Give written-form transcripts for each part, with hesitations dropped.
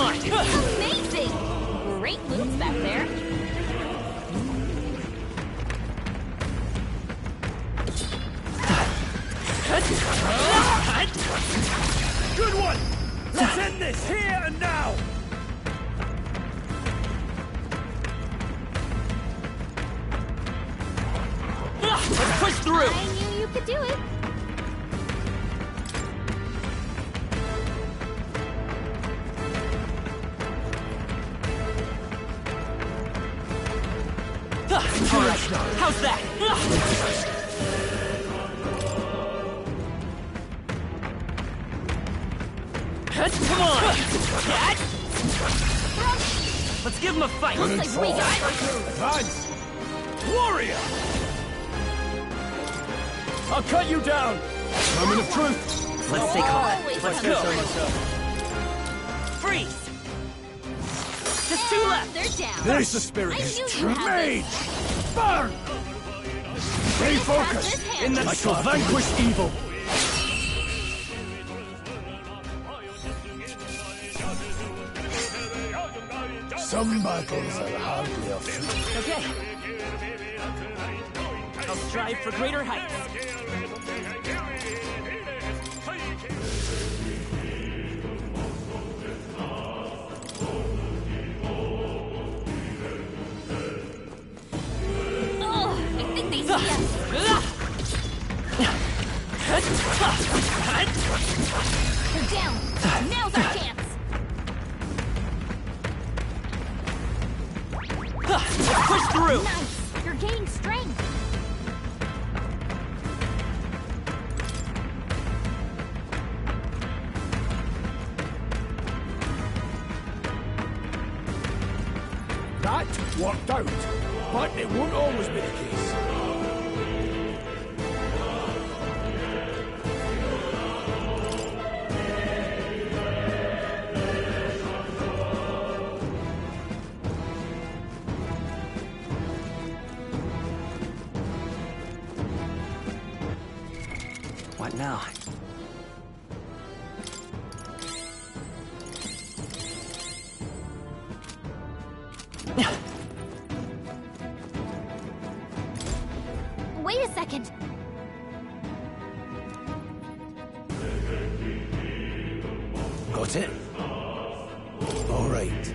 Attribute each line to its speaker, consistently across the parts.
Speaker 1: on!
Speaker 2: Amazing! Great moves back there.
Speaker 1: Good one! Let's end this here and now! Let's push through!
Speaker 2: I knew you could do it.
Speaker 1: Alright, how's that? Come on! Let's give him a fight!
Speaker 2: Looks like we got it.
Speaker 1: Advance! Warrior! I'll cut you down! Moment of truth! Let's stay calm.
Speaker 2: Always
Speaker 1: Let's
Speaker 2: something.
Speaker 1: go! Freeze! Just two left!
Speaker 2: They're down.
Speaker 3: There's the spirit.
Speaker 2: I knew you had
Speaker 3: Mage!
Speaker 2: this.
Speaker 3: Burn! Stay
Speaker 2: Pass
Speaker 3: focused!
Speaker 2: this hand.
Speaker 1: In the
Speaker 3: I shall vanquish evil! Some battles are hardly a feat.
Speaker 1: Okay. I'll strive for greater heights.
Speaker 2: Oh, I think they see us. They're down. Now's our chance.
Speaker 1: Let's push through!
Speaker 2: Nice. You're gaining strength.
Speaker 3: That worked out, but it won't always be the case.
Speaker 1: What now?
Speaker 2: Wait a second.
Speaker 3: Got it? All right.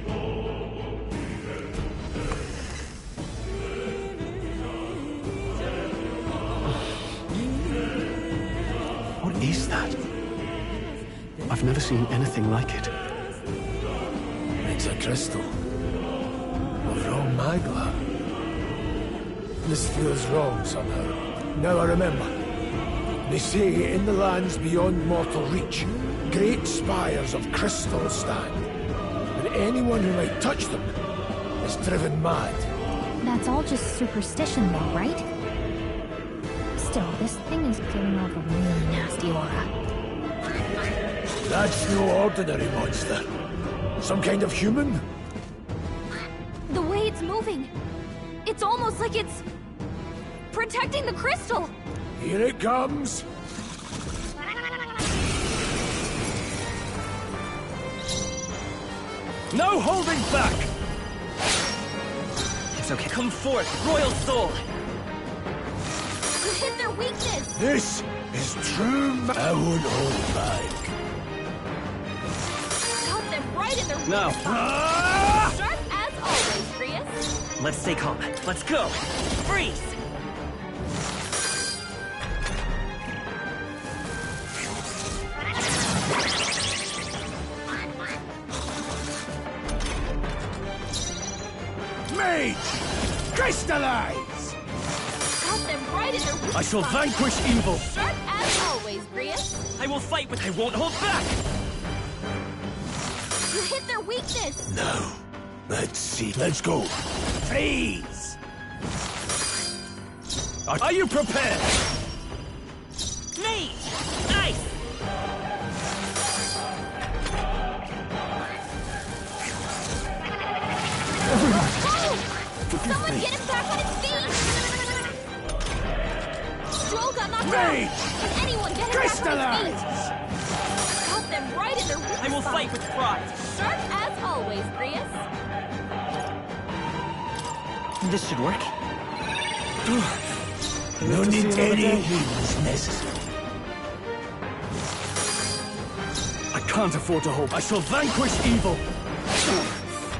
Speaker 4: What is that? I've never seen anything like it.
Speaker 3: It's a crystal. Of raw magma. This feels wrong somehow. Now I remember. They say in the lands beyond mortal reach, great spires of crystal stand. And anyone who might touch them is driven mad.
Speaker 5: That's all just superstition though, right? Still, this thing is giving off a really nasty aura.
Speaker 3: That's no ordinary monster. Some kind of human?
Speaker 2: The way it's moving. It's almost like it's protecting the crystal.
Speaker 3: Here it comes.
Speaker 1: No holding back! It's okay. Come forth, Royal Soul!
Speaker 2: You hit their weakness.
Speaker 3: This is true I won't hold back.
Speaker 2: Got them right in their weak
Speaker 1: No.
Speaker 2: spot. Sharp as always, Prius.
Speaker 1: Let's stay calm. Let's go! Freeze!
Speaker 3: Mage! Crystallize!
Speaker 2: Got them right in their weak
Speaker 3: I shall
Speaker 2: spot.
Speaker 3: vanquish evil.
Speaker 2: Sharp as always, Prius.
Speaker 1: I will fight, but I won't hold back!
Speaker 2: You hit their weakness.
Speaker 3: Now, let's see. Let's go. Freeze! Are you prepared?
Speaker 1: Me! Ice!
Speaker 2: Oh! Someone get him back on his feet! Stroll got knocked out!
Speaker 3: Mage!
Speaker 2: Can anyone get him back on his
Speaker 3: Crystallize!
Speaker 2: feet? Got them right in their weak
Speaker 6: I will
Speaker 2: spot.
Speaker 6: fight with pride.
Speaker 2: Sharp as always, Grius.
Speaker 6: This should work.
Speaker 3: No need any heals necessary.
Speaker 1: I can't afford to hope. I shall vanquish evil.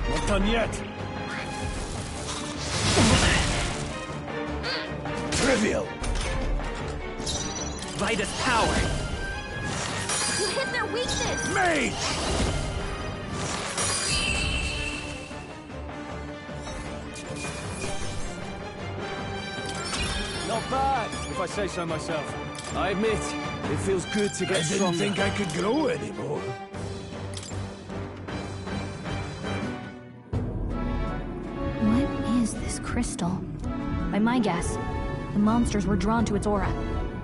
Speaker 1: Not done yet.
Speaker 3: Trivial.
Speaker 6: Vitus power.
Speaker 2: You hit their weakness.
Speaker 3: Mage!
Speaker 1: Not bad, if I say so myself. I admit, it feels good to
Speaker 3: I
Speaker 1: get
Speaker 3: didn't
Speaker 1: stronger.
Speaker 3: think I could grow anymore.
Speaker 5: What is this crystal? By my guess, the monsters were drawn to its aura.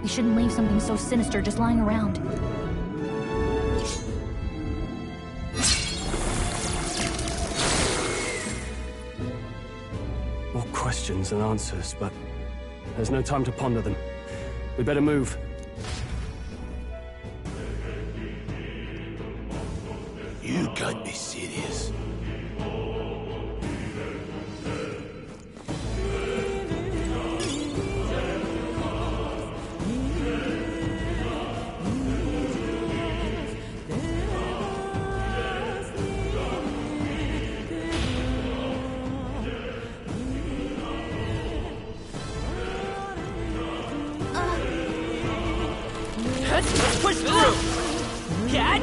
Speaker 5: We shouldn't leave something so sinister just lying around.
Speaker 4: More questions than answers, but there's no time to ponder them. We better move.
Speaker 3: You can't be serious.
Speaker 6: Let's push through! Cat!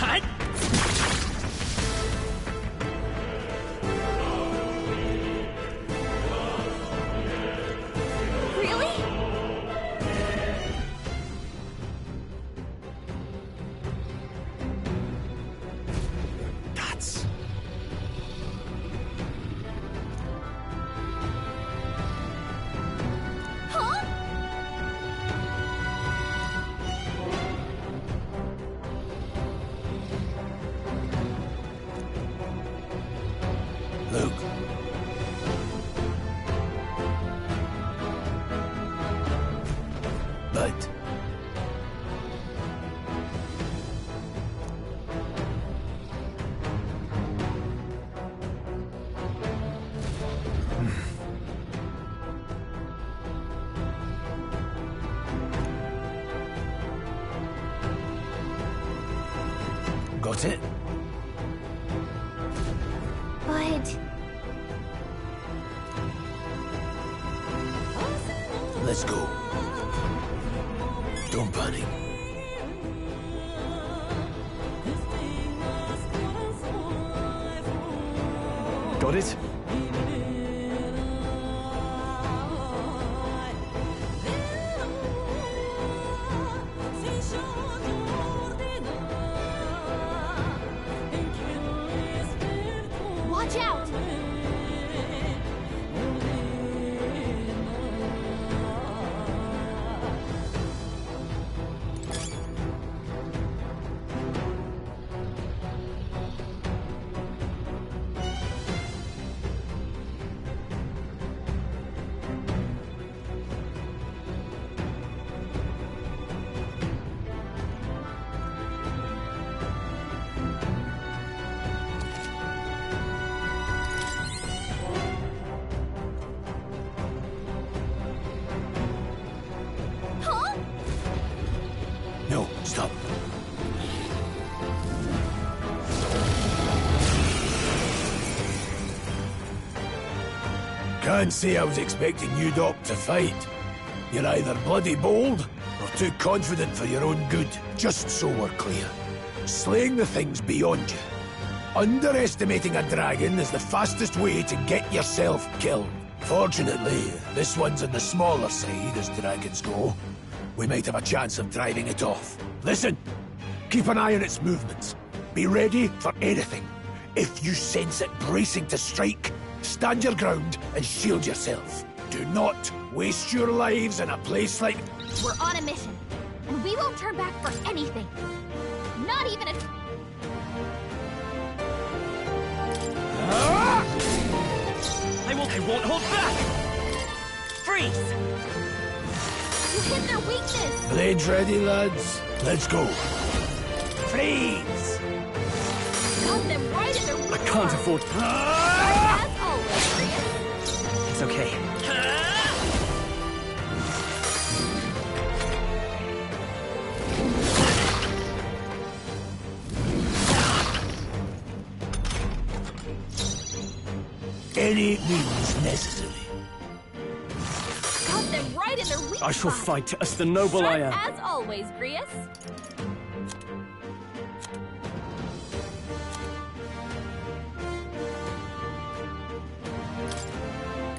Speaker 6: Hut!
Speaker 2: Really?
Speaker 4: Cats.
Speaker 2: Huh?
Speaker 3: Look. But got it?
Speaker 5: But...
Speaker 3: Let's go. Don't panic.
Speaker 4: Got it?
Speaker 2: Watch out! Huh?
Speaker 3: No, stop. Can't say I was expecting you, Doc, to fight. You're either bloody bold or too confident for your own good. Just so we're clear. Slaying the thing's beyond you. Underestimating a dragon is the fastest way to get yourself killed. Fortunately, this one's on the smaller side as dragons go. We might have a chance of driving it off. Listen, keep an eye on its movements. Be ready for anything. If you sense it bracing to strike, stand your ground and shield yourself. Do not waste your lives in a place like...
Speaker 2: We're on a mission, and we won't turn back for anything. Not even a...
Speaker 6: I won't hold back! Freeze!
Speaker 2: You hit their weakness!
Speaker 3: Blades ready, lads? Let's go. Freeze!
Speaker 2: Got them right in their weak
Speaker 1: I can't afford...
Speaker 2: As always, Grius.
Speaker 6: It's okay.
Speaker 3: Any means necessary.
Speaker 2: Got them right in their weak
Speaker 1: I shall
Speaker 2: spot.
Speaker 1: fight as the noble I am.
Speaker 2: As always, Grius.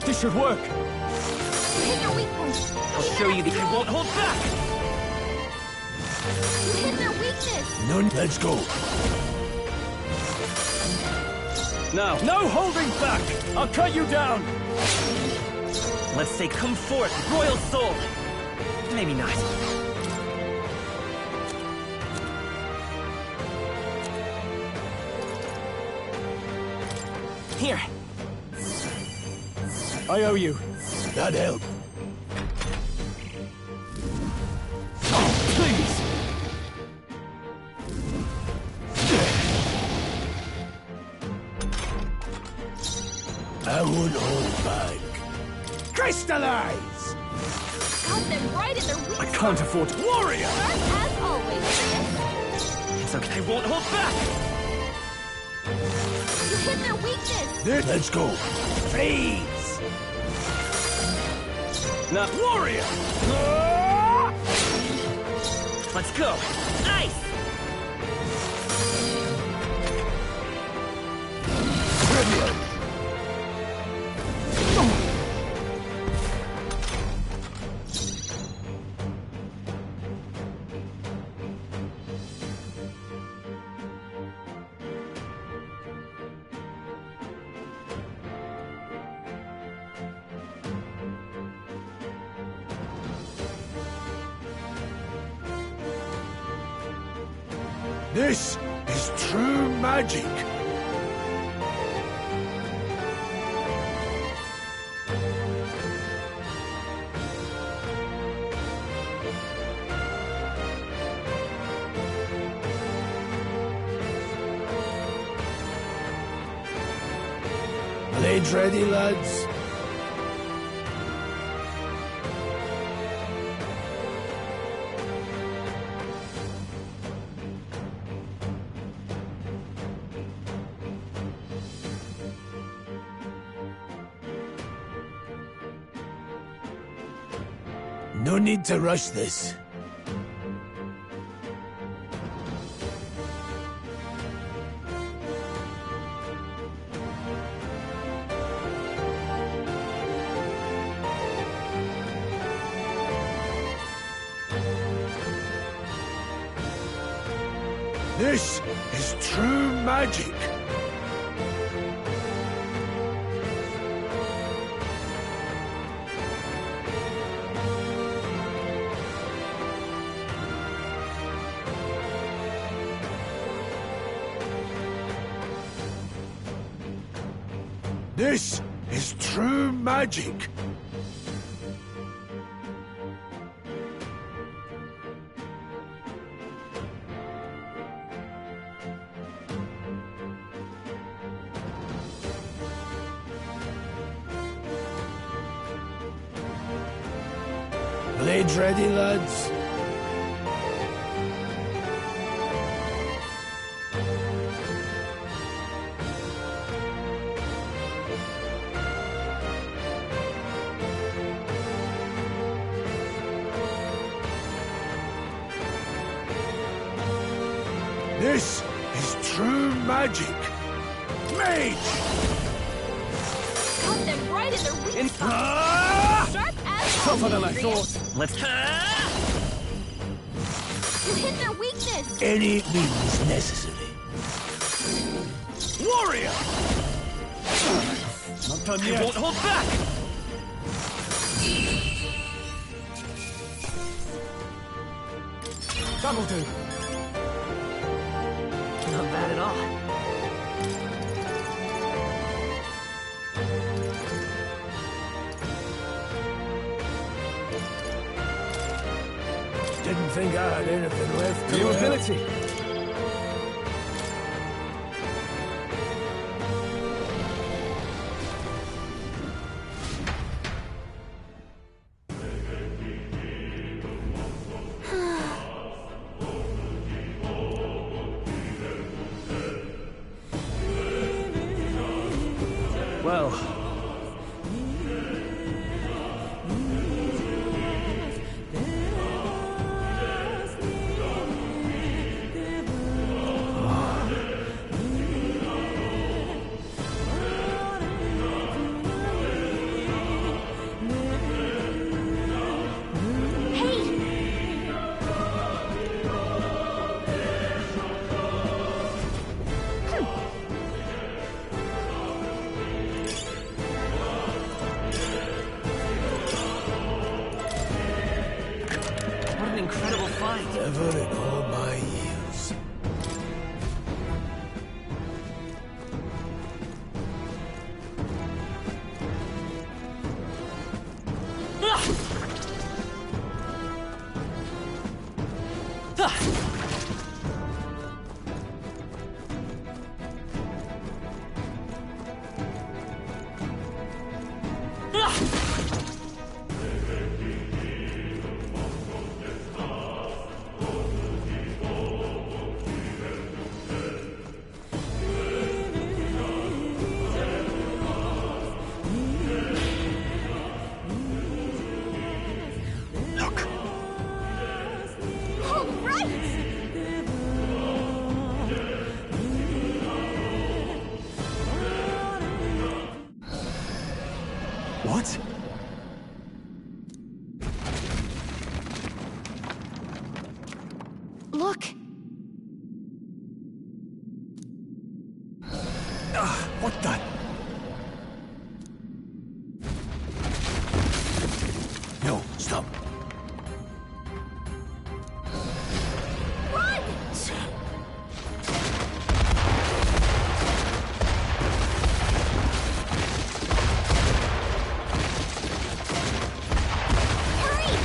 Speaker 1: This should work.
Speaker 2: You hit their weak point.
Speaker 6: I'll show you that I won't hold back!
Speaker 2: You hit their weakness.
Speaker 3: None. Let's go.
Speaker 1: Now, no holding back! I'll cut you down!
Speaker 6: Let's say come forth, royal soul! Maybe not. Here.
Speaker 1: I owe you.
Speaker 3: That help.
Speaker 1: Please!
Speaker 3: I won't hold back. Crystallize!
Speaker 2: Got them right in their weak
Speaker 1: I
Speaker 2: spot.
Speaker 1: can't afford... Warrior!
Speaker 2: As always, Grius.
Speaker 6: It's okay. I won't hold back!
Speaker 2: You hit their weakness.
Speaker 3: Let's go. Freeze!
Speaker 1: Now, warrior!
Speaker 6: Let's go! Ice!
Speaker 3: Brilliant! This is true magic. Blades ready, lads? No need to rush this. This is true magic. This is true magic. Blades ready, lads? This is true magic. Mage!
Speaker 2: Got them right in their weak
Speaker 1: In...
Speaker 2: spot. Sharp as
Speaker 1: Tougher than I
Speaker 2: always,
Speaker 1: thought.
Speaker 2: Grius.
Speaker 6: Let's...
Speaker 2: You hit their weakness.
Speaker 3: Any means necessary.
Speaker 1: Warrior! Not done
Speaker 6: I
Speaker 1: yet.
Speaker 6: won't hold back!
Speaker 1: That'll do.
Speaker 6: Not bad at all.
Speaker 3: think I had anything left to
Speaker 1: New
Speaker 3: learn.
Speaker 1: ability. Well,
Speaker 6: What an incredible find.
Speaker 3: Never in all my years.
Speaker 4: Look.
Speaker 2: All right!
Speaker 4: What?
Speaker 2: Look!
Speaker 4: What the? No, stop.
Speaker 2: Run! Hurry!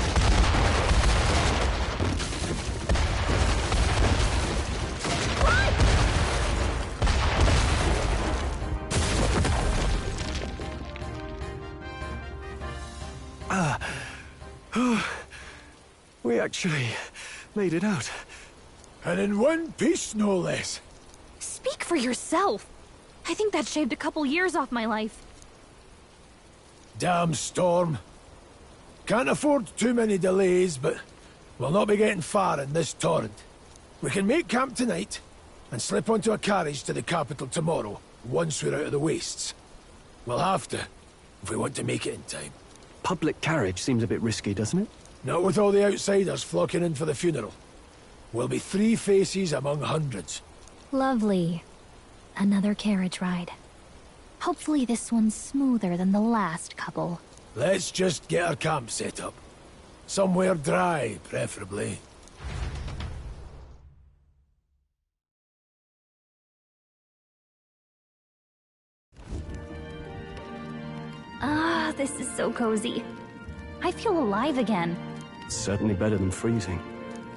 Speaker 2: Run!
Speaker 4: We actually made it out.
Speaker 3: And in one piece, no less.
Speaker 2: Speak for yourself. I think that shaved a couple years off my life.
Speaker 3: Damn storm. Can't afford too many delays, but we'll not be getting far in this torrent. We can make camp tonight, and slip onto a carriage to the capital tomorrow, once we're out of the wastes. We'll have to, if we want to make it in time.
Speaker 4: Public carriage seems a bit risky, doesn't it?
Speaker 3: Not with all the outsiders flocking in for the funeral. We'll be 3 faces among hundreds.
Speaker 5: Lovely. Another carriage ride. Hopefully this one's smoother than the last couple.
Speaker 3: Let's just get our camp set up. Somewhere dry, preferably.
Speaker 5: Ah, this is so cozy. I feel alive again.
Speaker 4: It's certainly better than freezing.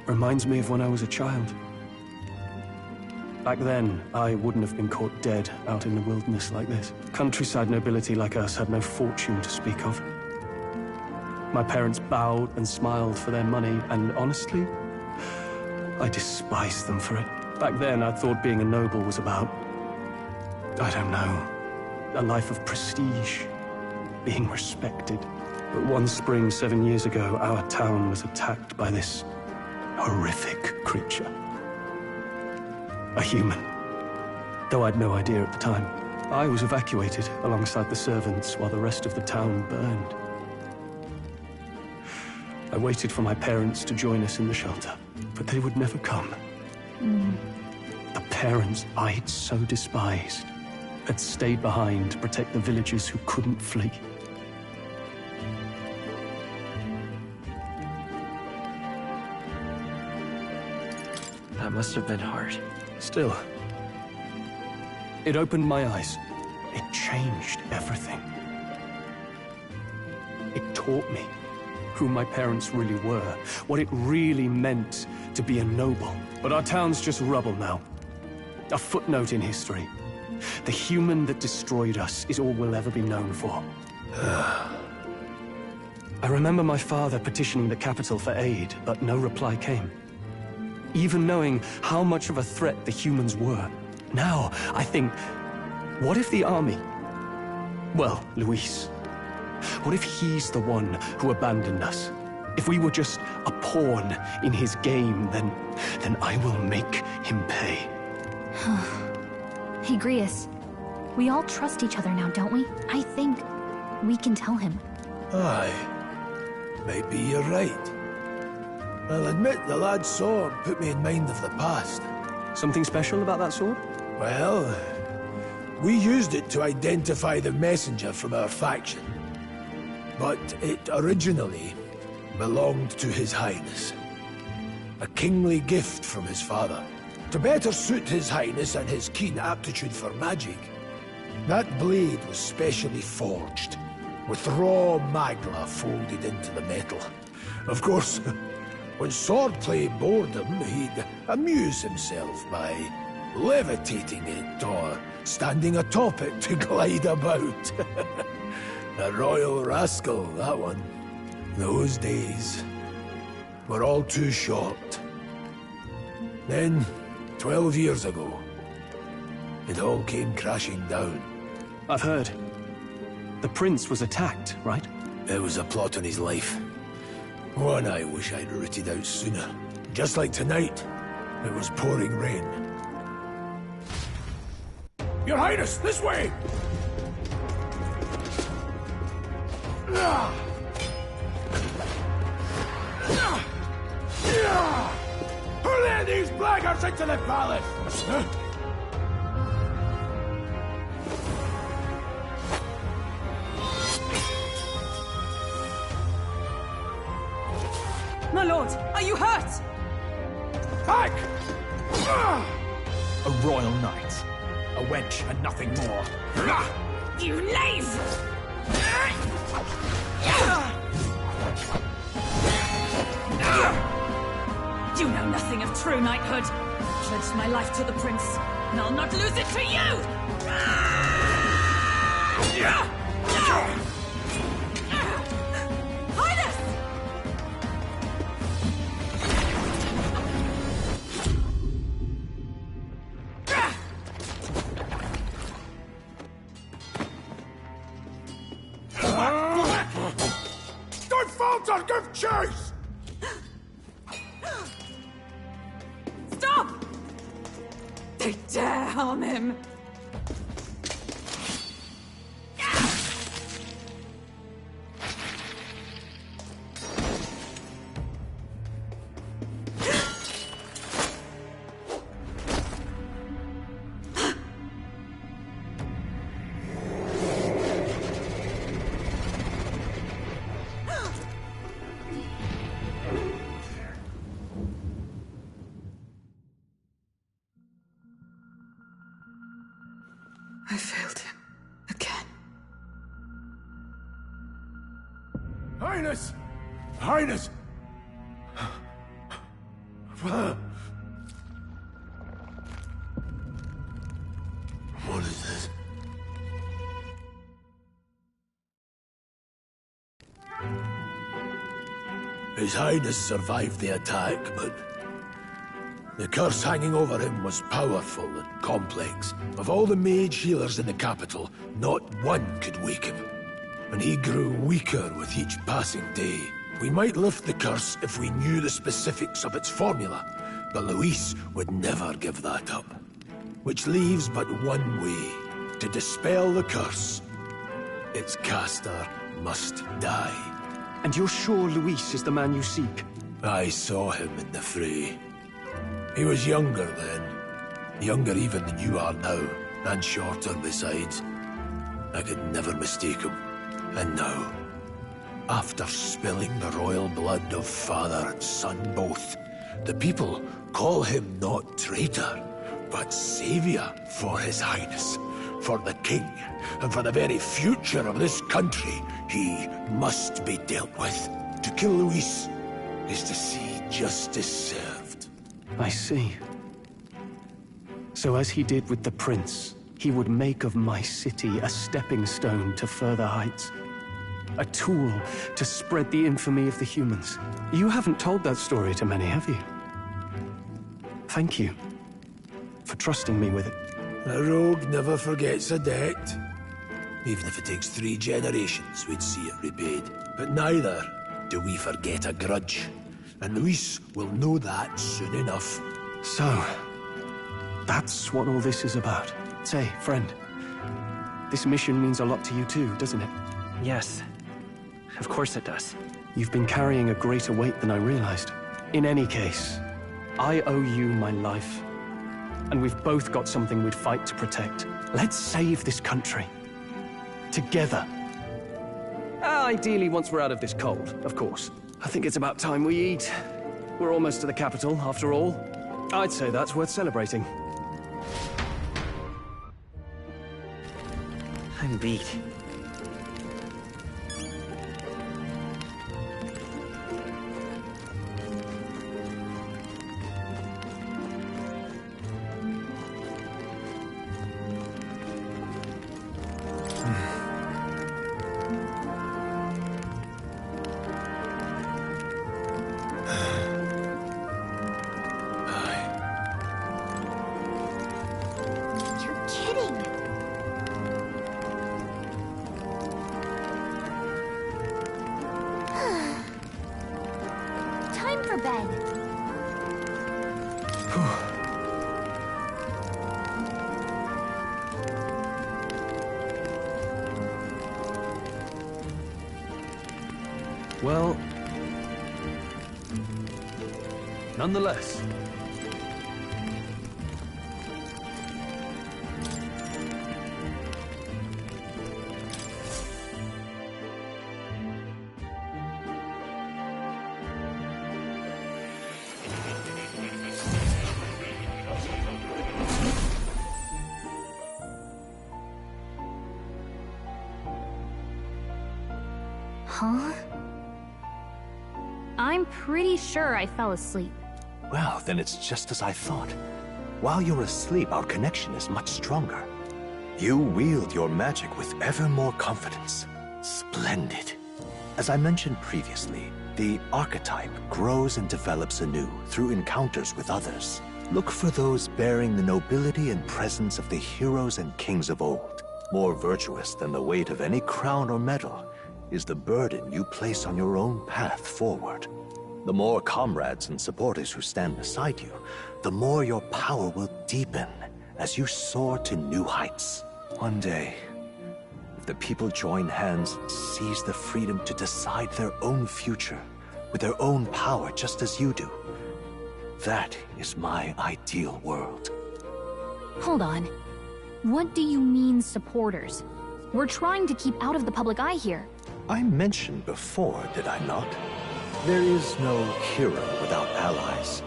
Speaker 4: Reminds me of when I was a child. Back then, I wouldn't have been caught dead out in the wilderness like this. Countryside nobility like us had no fortune to speak of. My parents bowed and smiled for their money, and honestly, I despised them for it. Back then, I thought being a noble was about, I don't know, a life of prestige, being respected. But one spring 7 years ago, our town was attacked by this horrific creature. A human. Though I'd no idea at the time. I was evacuated alongside the servants while the rest of the town burned. I waited for my parents to join us in the shelter, but they would never come. The parents I'd so despised had stayed behind to protect the villagers who couldn't flee.
Speaker 6: That must have been hard.
Speaker 4: Still, it opened my eyes. It changed everything. It taught me who my parents really were, what it really meant to be a noble. But our town's just rubble now. A footnote in history. The human that destroyed us is all we'll ever be known for. I remember my father petitioning the capital for aid, but no reply came. Even knowing how much of a threat the humans were. Now, I think, what if the army... Well, Luis. What if he's the one who abandoned us? If we were just a pawn in his game, then I will make him pay.
Speaker 5: Hey, Grius. We all trust each other now, don't we? I think we can tell him.
Speaker 3: Aye. Maybe you're right. I'll admit the lad's sword put me in mind of the past.
Speaker 4: Something special about that sword?
Speaker 3: Well, we used it to identify the messenger from our faction. But it originally belonged to His Highness. A kingly gift from his father. To better suit His Highness and his keen aptitude for magic, that blade was specially forged, with raw magla folded into the metal. Of course, when swordplay bored him, he'd amuse himself by levitating it or standing atop it to glide about. A royal rascal, that one. Those days were all too short. Then, 12 years ago, it all came crashing down.
Speaker 4: I've heard. The prince was attacked, right?
Speaker 3: It was a plot on his life. One I wish I'd rooted out sooner. Just like tonight, it was pouring rain. Your Highness, this way! Who let these blackguards into the palace?
Speaker 7: My lord, are you hurt?
Speaker 3: Back!
Speaker 8: A royal knight. A wench and nothing more.
Speaker 7: You knave! You know nothing of true knighthood. I pledged my life to the prince, and I'll not lose it to you! Highness!
Speaker 3: Don't falter! Give chase!
Speaker 7: Stop! They dare harm him! I failed him. Again.
Speaker 3: Highness! Highness! What is this? His Highness survived the attack, but the curse hanging over him was powerful and complex. Of all the mage healers in the capital, not one could wake him. And he grew weaker with each passing day. We might lift the curse if we knew the specifics of its formula, but Luis would never give that up. Which leaves but one way to dispel the curse. Its caster must die.
Speaker 4: And you're sure Luis is the man you seek?
Speaker 3: I saw him in the fray. He was younger then. Younger even than you are now, and shorter besides. I could never mistake him. And now, after spilling the royal blood of father and son both, the people call him not traitor, but savior for His Highness. For the king, and for the very future of this country, he must be dealt with. To kill Luis is to see justice served.
Speaker 4: I see. So as he did with the prince, he would make of my city a stepping stone to further heights. A tool to spread the infamy of the humans. You haven't told that story to many, have you? Thank you for trusting me with it.
Speaker 3: A rogue never forgets a debt. Even if it takes 3 generations, we'd see it repaid. But neither do we forget a grudge. And Luis will know that soon enough.
Speaker 4: So, that's what all this is about. Say, friend, this mission means a lot to you too, doesn't it?
Speaker 6: Yes. Of course it does.
Speaker 4: You've been carrying a greater weight than I realized. In any case, I owe you my life. And we've both got something we'd fight to protect. Let's save this country. Together. Ideally, once we're out of this cold, of course. I think it's about time we eat. We're almost to the capital, after all. I'd say that's worth celebrating.
Speaker 6: I'm beat.
Speaker 2: You're kidding! Time for bed.
Speaker 1: Well, nonetheless.
Speaker 5: Huh? I'm pretty sure I fell asleep.
Speaker 9: Well, then it's just as I thought. While you're asleep, our connection is much stronger. You wield your magic with ever more confidence. Splendid. As I mentioned previously, the archetype grows and develops anew through encounters with others. Look for those bearing the nobility and presence of the heroes and kings of old. More virtuous than the weight of any crown or medal is the burden you place on your own path forward. The more comrades and supporters who stand beside you, the more your power will deepen as you soar to new heights. One day, if the people join hands and seize the freedom to decide their own future with their own power just as you do, that is my ideal world.
Speaker 5: Hold on. What do you mean, supporters? We're trying to keep out of the public eye here.
Speaker 9: I mentioned before, did I not? There is no hero without allies,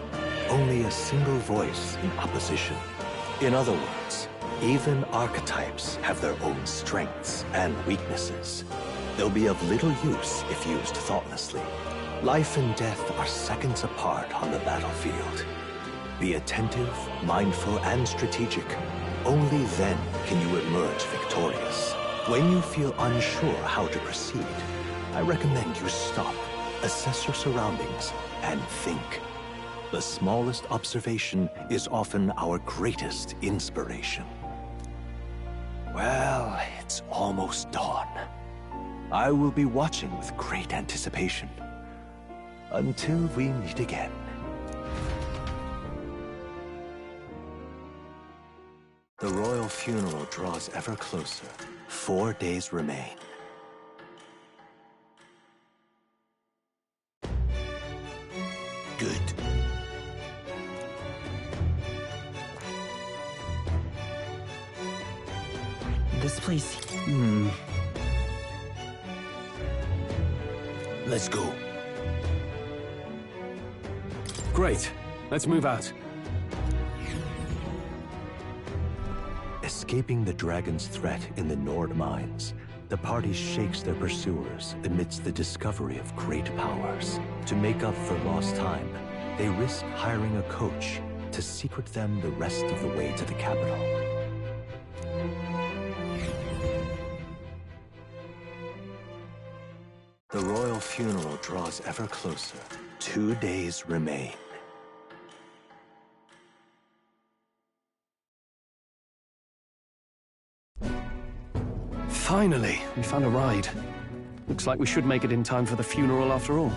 Speaker 9: only a single voice in opposition. In other words, even archetypes have their own strengths and weaknesses. They'll be of little use if used thoughtlessly. Life and death are seconds apart on the battlefield. Be attentive, mindful, and strategic. Only then can you emerge victorious. When you feel unsure how to proceed, I recommend you stop, assess your surroundings, and think. The smallest observation is often our greatest inspiration. Well, it's almost dawn. I will be watching with great anticipation. Until we meet again. The royal funeral draws ever closer. 4 days remain.
Speaker 3: Good.
Speaker 6: This place...
Speaker 3: Let's go.
Speaker 4: Great. Let's move out.
Speaker 9: Escaping the dragon's threat in the Nord mines The party shakes their pursuers amidst the discovery of great powers. To make up for lost time, they risk hiring a coach to secret them the rest of the way to the capital. The royal funeral draws ever closer. 2 days remain.
Speaker 4: Finally, we found a ride. Looks like we should make it in time for the funeral after all.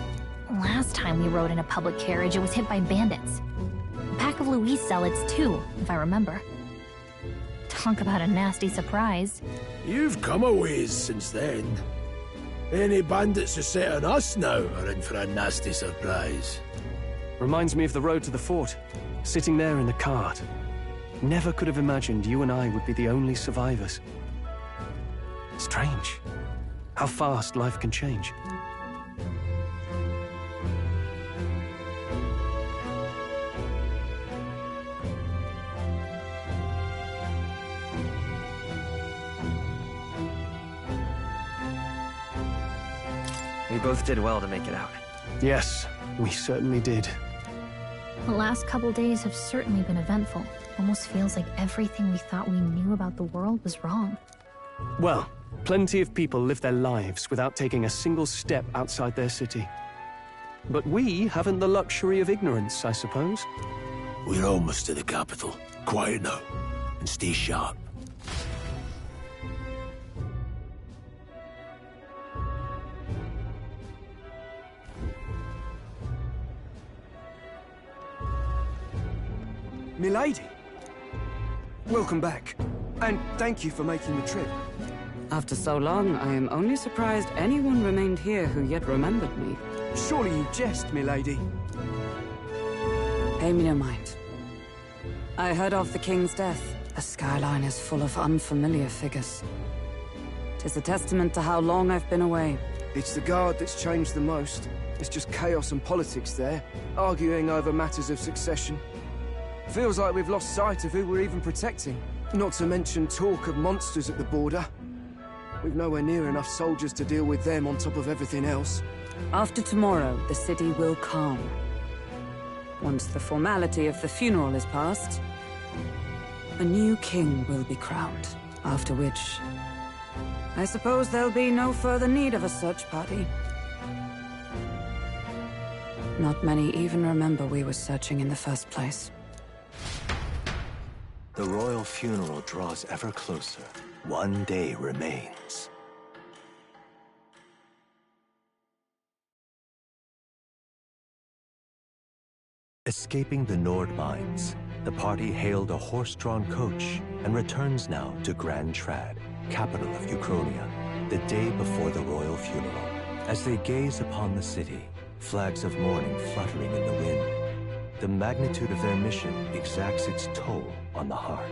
Speaker 5: Last time we rode in a public carriage, it was hit by bandits. A pack of Louise zealots, too, if I remember. Talk about a nasty surprise.
Speaker 3: You've come a ways since then. Any bandits who set on us now are in for a nasty surprise.
Speaker 4: Reminds me of the road to the fort, sitting there in the cart. Never could have imagined you and I would be the only survivors. Strange. How fast life can change.
Speaker 6: We both did well to make it out.
Speaker 4: Yes, we certainly did.
Speaker 5: The last couple days have certainly been eventful. Almost feels like everything we thought we knew about the world was wrong.
Speaker 4: Well, plenty of people live their lives without taking a single step outside their city. But we haven't the luxury of ignorance, I suppose.
Speaker 3: We're almost to the capital. Quiet now, and stay sharp.
Speaker 10: Milady! Welcome back, and thank you for making the trip.
Speaker 11: After so long, I am only surprised anyone remained here who yet remembered me.
Speaker 10: Surely you jest, milady.
Speaker 11: Pay me no mind. I heard of the king's death. The skyline is full of unfamiliar figures. 'Tis a testament to how long I've been away.
Speaker 10: It's the guard that's changed the most. It's just chaos and politics there, arguing over matters of succession. Feels like we've lost sight of who we're even protecting. Not to mention talk of monsters at the border. We've nowhere near enough soldiers to deal with them on top of everything else.
Speaker 11: After tomorrow, the city will calm. Once the formality of the funeral is past, a new king will be crowned. After which, I suppose there'll be no further need of a search party. Not many even remember we were searching in the first place.
Speaker 9: The royal funeral draws ever closer. 1 day remains. Escaping the Nord mines, the party hailed a horse-drawn coach and returns now to Grand Trad, capital of Uchronia, the day before the royal funeral. As they gaze upon the city, flags of mourning fluttering in the wind, the magnitude of their mission exacts its toll on the heart.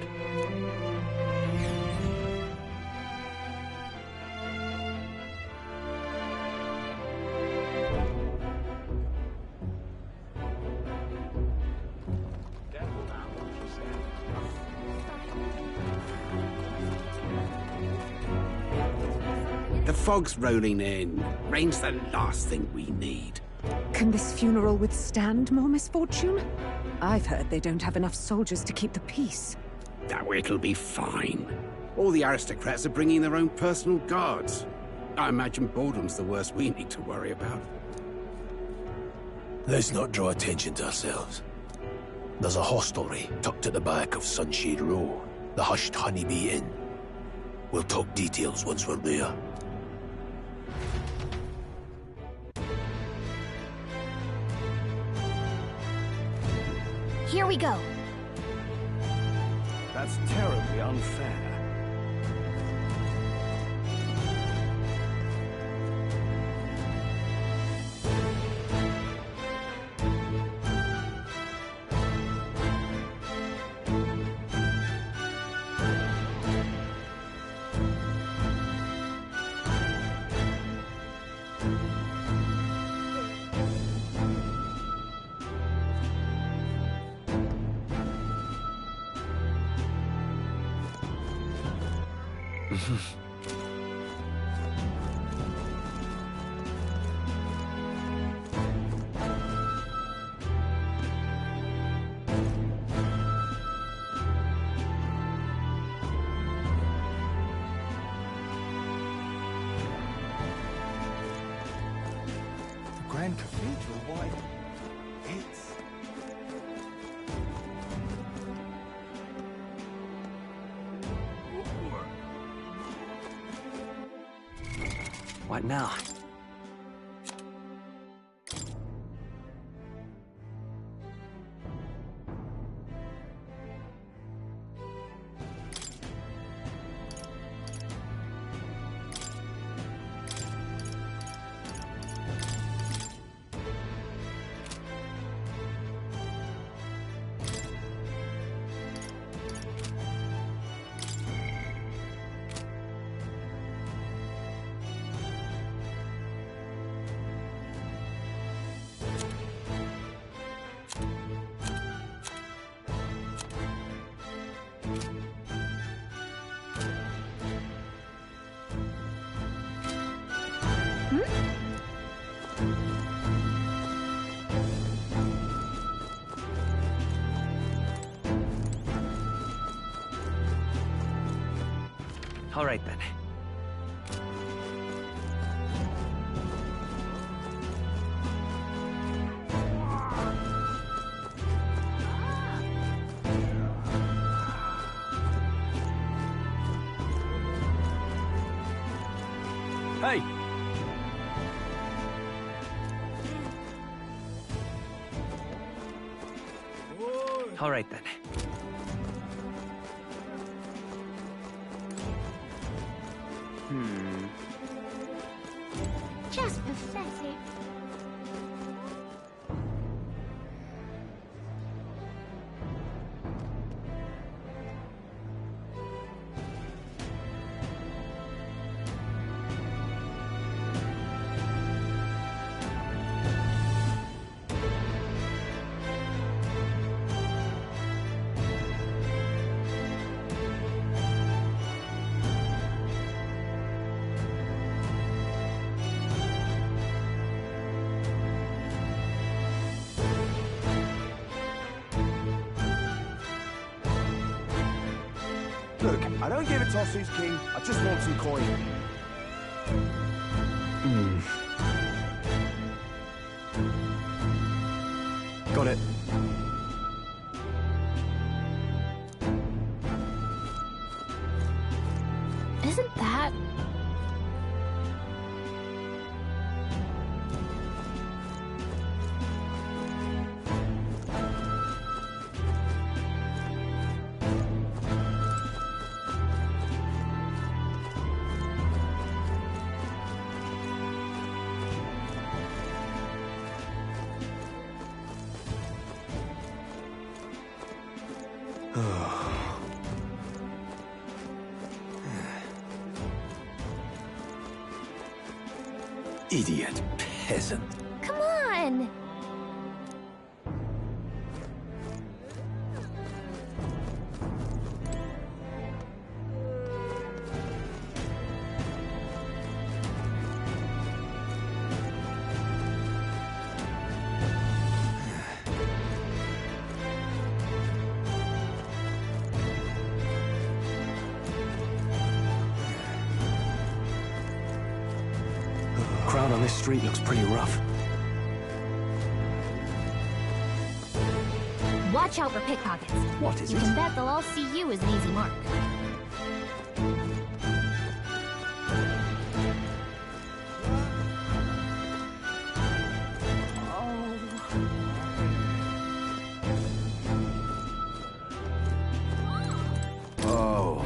Speaker 12: The fog's rolling in. Rain's the last thing we need.
Speaker 13: Can this funeral withstand more misfortune? I've heard they don't have enough soldiers to keep the peace.
Speaker 12: Oh, it'll be fine. All the aristocrats are bringing their own personal guards. I imagine boredom's the worst we need to worry about.
Speaker 3: Let's not draw attention to ourselves. There's a hostelry tucked at the back of Sunshade Row, the Hushed Honeybee Inn. We'll talk details once we're there.
Speaker 2: Here we go.
Speaker 1: That's terribly unfair.
Speaker 9: why it's...
Speaker 6: What now? All right then.
Speaker 4: Hey!
Speaker 6: All right then.
Speaker 2: Just pathetic.
Speaker 3: Look, I don't give a toss who's king. I just want some coin.
Speaker 4: Got it.
Speaker 2: Isn't that...
Speaker 9: Idiot peasant.
Speaker 2: Come on!
Speaker 4: Crowd on this street looks pretty rough.
Speaker 2: Watch out for pickpockets.
Speaker 9: What is
Speaker 2: You
Speaker 9: it?
Speaker 2: can bet they'll all see you as an easy mark.
Speaker 9: Oh.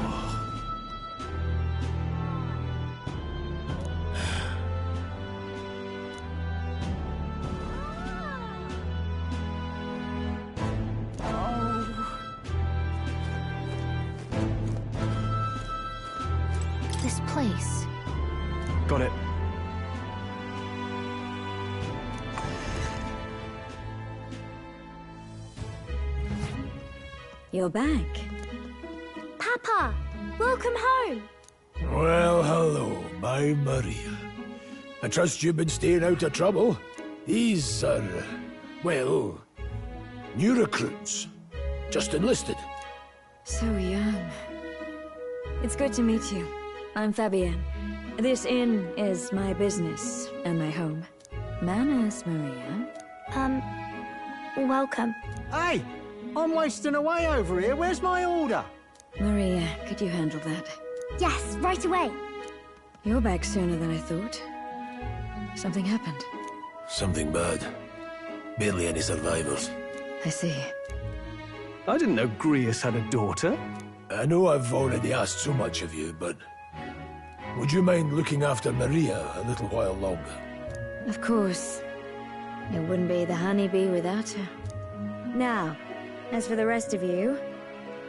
Speaker 2: This place.
Speaker 4: Got it.
Speaker 5: You're back.
Speaker 2: Papa! Welcome home!
Speaker 3: Well, hello, my Maria. I trust you've been staying out of trouble. These are, well, new recruits. Just enlisted.
Speaker 5: So young. It's good to meet you. I'm Fabienne. This inn is my business and my home. Manners, Maria.
Speaker 14: Welcome.
Speaker 8: Hey! I'm wasting away over here. Where's my order?
Speaker 11: Maria, could you handle that?
Speaker 14: Yes, right away.
Speaker 11: You're back sooner than I thought. Something happened.
Speaker 3: Something bad. Barely any survivors.
Speaker 11: I see.
Speaker 4: I didn't know Grius had a daughter.
Speaker 3: I know I've already asked so much of you, but would you mind looking after Maria a little while longer?
Speaker 15: Of course. It wouldn't be the honeybee without her. Now, as for the rest of you,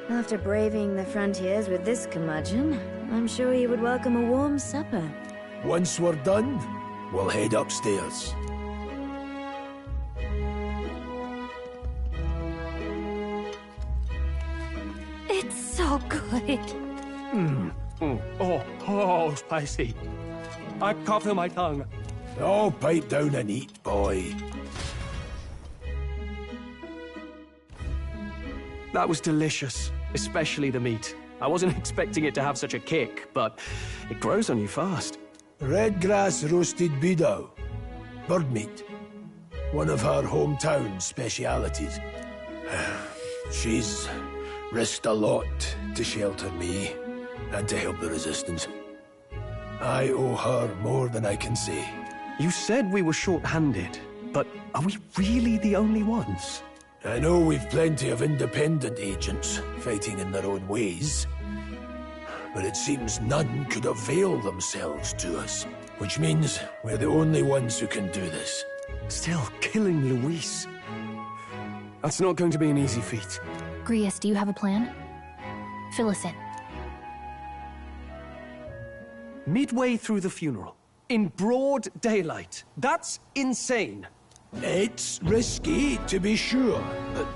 Speaker 15: after braving the frontiers with this curmudgeon, I'm sure you would welcome a warm supper.
Speaker 3: Once we're done, we'll head upstairs.
Speaker 2: It's so good.
Speaker 4: Oh, spicy. I can't feel my tongue.
Speaker 3: Oh, pipe down and eat, boy.
Speaker 4: That was delicious, especially the meat. I wasn't expecting it to have such a kick, but it grows on you fast.
Speaker 3: Red grass roasted beedow. Bird meat. One of her hometown specialities. She's risked a lot to shelter me and to help the Resistance. I owe her more than I can say.
Speaker 4: You said we were short-handed, but are we really the only ones?
Speaker 3: I know we've plenty of independent agents fighting in their own ways, but it seems none could avail themselves to us, which means we're the only ones who can do this.
Speaker 4: Still, killing Luis. That's not going to be an easy feat.
Speaker 5: Grius, do you have a plan? Fill us in.
Speaker 4: Midway through the funeral, in broad daylight. That's insane.
Speaker 3: It's risky, to be sure, but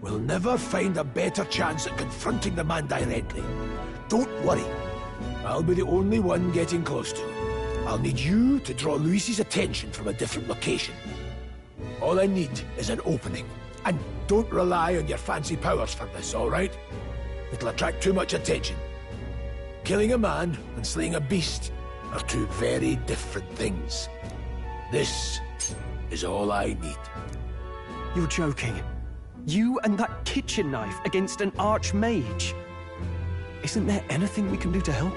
Speaker 3: we'll never find a better chance at confronting the man directly. Don't worry. I'll be the only one getting close to him. I'll need you to draw Luis's attention from a different location. All I need is an opening. And don't rely on your fancy powers for this, all right? It'll attract too much attention. Killing a man and slaying a beast are two very different things. This is all I need.
Speaker 4: You're joking. You and that kitchen knife against an archmage. Isn't there anything we can do to help?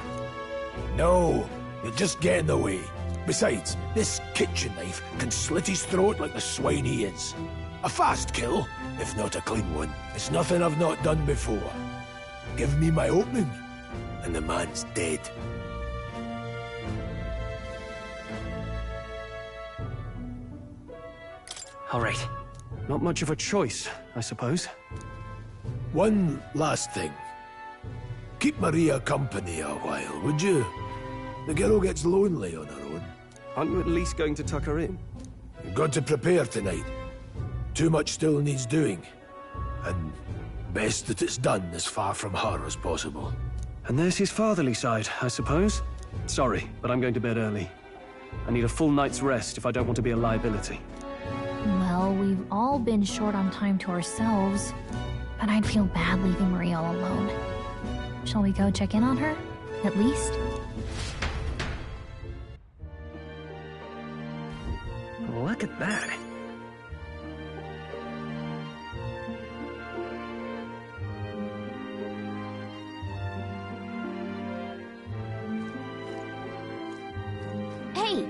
Speaker 3: No, you'll just get in the way. Besides, this kitchen knife can slit his throat like the swine he is. A fast kill, if not a clean one. It's nothing I've not done before. Give me my opening, and the man's dead.
Speaker 6: All right.
Speaker 4: Not much of a choice, I suppose.
Speaker 3: One last thing. Keep Maria company a while, would you? The girl gets lonely on her own.
Speaker 4: Aren't you at least going to tuck her in?
Speaker 3: You've got to prepare tonight. Too much still needs doing. And best that it's done as far from her as possible.
Speaker 4: And there's his fatherly side, I suppose. Sorry, but I'm going to bed early. I need a full night's rest if I don't want to be a liability.
Speaker 5: Well, we've all been short on time to ourselves, but I'd feel bad leaving Maria all alone. Shall we go check in on her, at least?
Speaker 6: Look at that.
Speaker 2: Hey!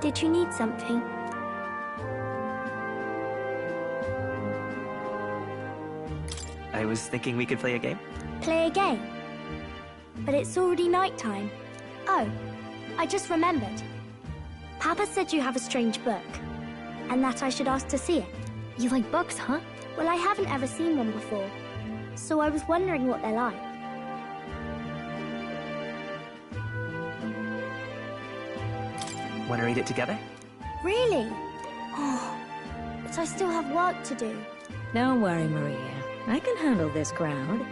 Speaker 14: Did you need something?
Speaker 6: I was thinking we could play a game.
Speaker 14: Play a game? But it's already nighttime. Oh, I just remembered. Papa said you have a strange book, and that I should ask to see it.
Speaker 5: You like books, huh?
Speaker 14: Well, I haven't ever seen one before, so I was wondering what they're like.
Speaker 6: Want to read it together?
Speaker 14: Really? Oh, but I still have work to do.
Speaker 15: Don't worry, Maria. I can handle this crowd.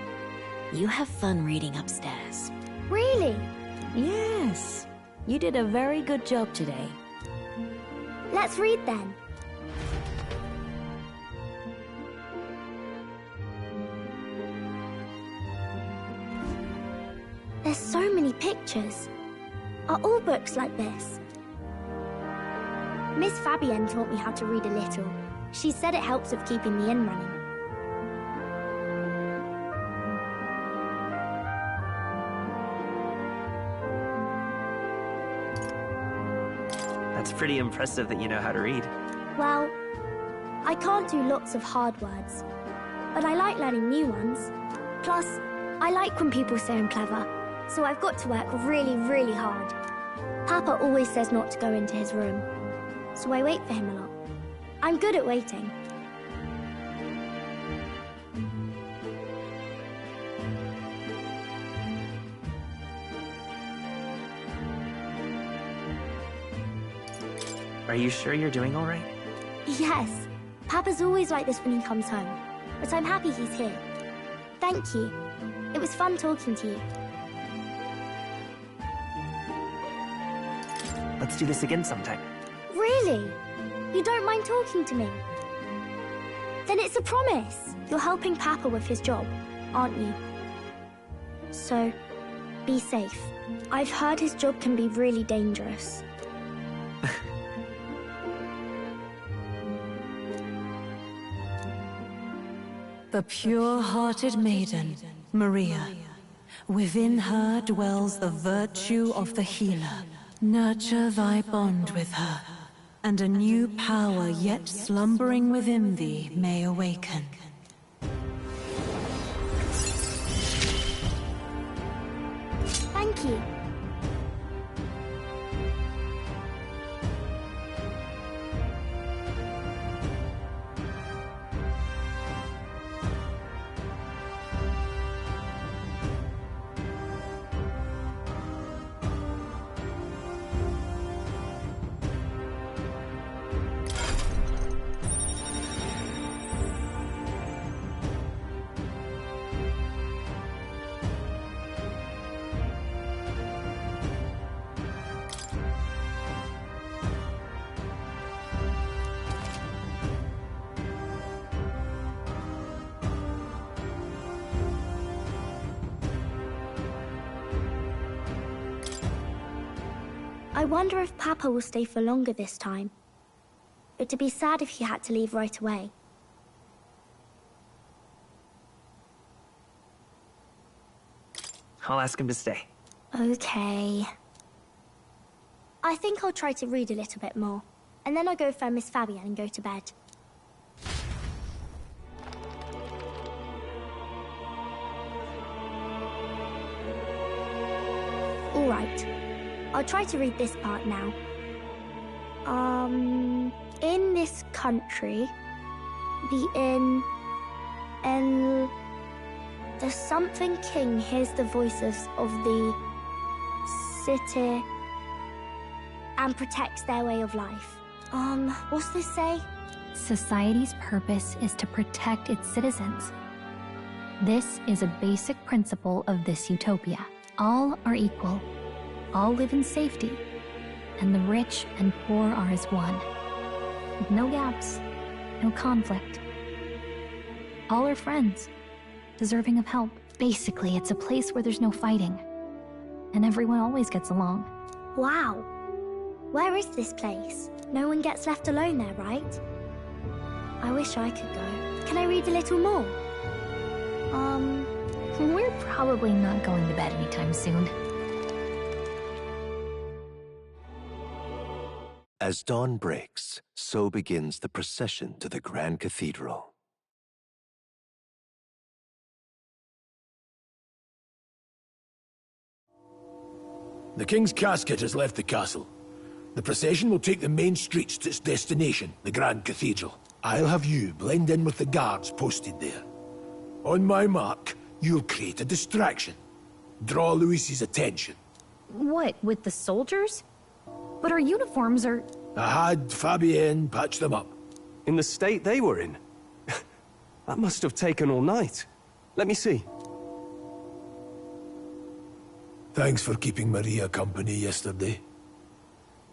Speaker 15: You have fun reading upstairs.
Speaker 14: Really?
Speaker 15: Yes. You did a very good job today.
Speaker 14: Let's read then. There's so many pictures. Are all books like this? Miss Fabienne taught me how to read a little. She said it helps with keeping the inn running.
Speaker 6: That's pretty impressive that you know how to read.
Speaker 14: Well, I can't do lots of hard words, but I like learning new ones. Plus, I like when people say I'm clever, so I've got to work really, really hard. Papa always says not to go into his room, so I wait for him a lot. I'm good at waiting.
Speaker 6: Are you sure you're doing all right?
Speaker 14: Yes. Papa's always like this when he comes home, but I'm happy he's here. Thank you. It was fun talking to you.
Speaker 6: Let's do this again sometime.
Speaker 14: Really? You don't mind talking to me? Then it's a promise. You're helping Papa with his job, aren't you? So, be safe. I've heard his job can be really dangerous.
Speaker 16: The pure-hearted maiden, Maria. Within her dwells the virtue of the healer. Nurture thy bond with her, and a new power yet slumbering within thee may awaken.
Speaker 14: Thank you. I wonder if Papa will stay for longer this time. It'd be sad if he had to leave right away.
Speaker 6: I'll ask him to stay.
Speaker 14: Okay. I think I'll try to read a little bit more, and then I'll go find Miss Fabienne and go to bed. All right. I'll try to read this part now. In this country, the something king hears the voices of the city and protects their way of life. What's this say?
Speaker 5: Society's purpose is to protect its citizens. This is a basic principle of this utopia. All are equal. All live in safety, and the rich and poor are as one. With no gaps, no conflict. All are friends, deserving of help. Basically, it's a place where there's no fighting, and everyone always gets along.
Speaker 14: Wow. Where is this place? No one gets left alone there, right? I wish I could go. Can I read a little more?
Speaker 5: We're probably not going to bed anytime soon.
Speaker 9: As dawn breaks, so begins the procession to the Grand Cathedral.
Speaker 3: The King's casket has left the castle. The procession will take the main streets to its destination, the Grand Cathedral. I'll have you blend in with the guards posted there. On my mark, you'll create a distraction. Draw Louis's attention.
Speaker 5: What, with the soldiers? But our uniforms are...
Speaker 3: I had Fabienne patch them up.
Speaker 4: In the state they were in? That must have taken all night. Let me see.
Speaker 3: Thanks for keeping Maria company yesterday.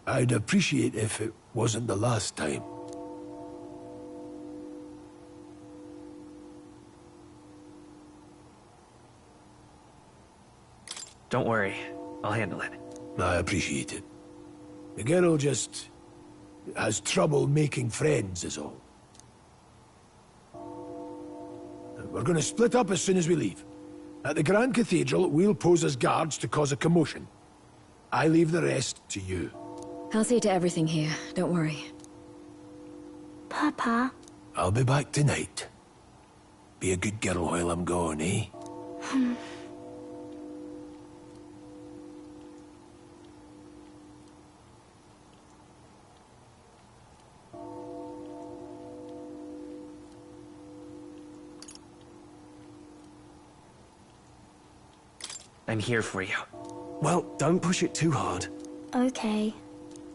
Speaker 3: I'd appreciate if it wasn't the last time.
Speaker 6: Don't worry. I'll handle it.
Speaker 3: I appreciate it. The girl just has trouble making friends, is all. We're gonna split up as soon as we leave. At the Grand Cathedral, we'll pose as guards to cause a commotion. I leave the rest to you.
Speaker 15: I'll see to everything here, don't worry.
Speaker 14: Papa?
Speaker 3: I'll be back tonight. Be a good girl while I'm gone, eh?
Speaker 6: I'm here for you.
Speaker 4: Well, don't push it too hard.
Speaker 14: Okay.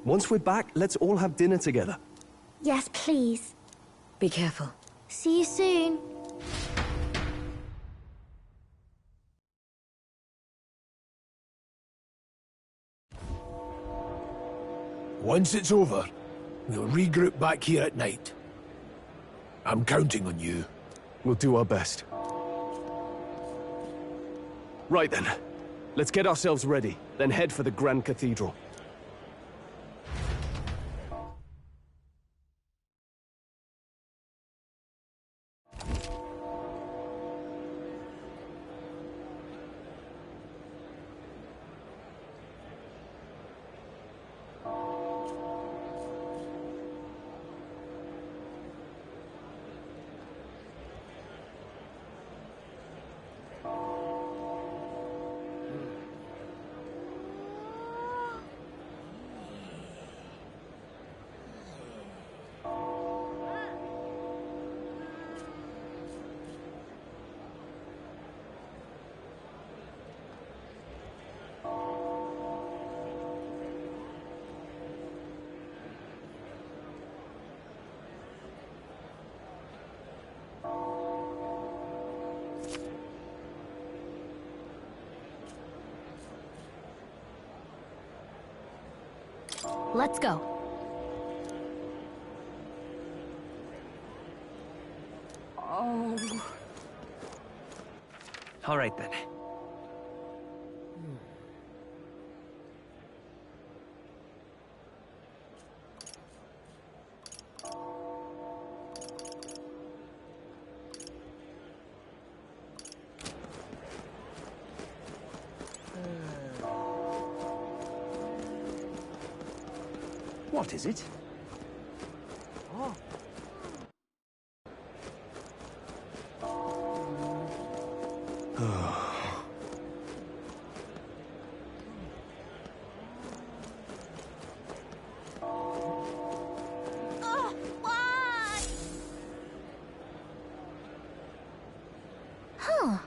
Speaker 4: Once we're back, let's all have dinner together.
Speaker 14: Yes, please.
Speaker 15: Be careful.
Speaker 14: See you soon.
Speaker 3: Once it's over, we'll regroup back here at night. I'm counting on you.
Speaker 4: We'll do our best. Right then. Let's get ourselves ready, then head for the Grand Cathedral.
Speaker 5: Let's go.
Speaker 11: Oh.
Speaker 6: All right then.
Speaker 8: What is it?
Speaker 10: Oh.
Speaker 5: Huh.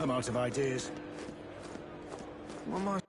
Speaker 8: I'm out of ideas.
Speaker 10: What am I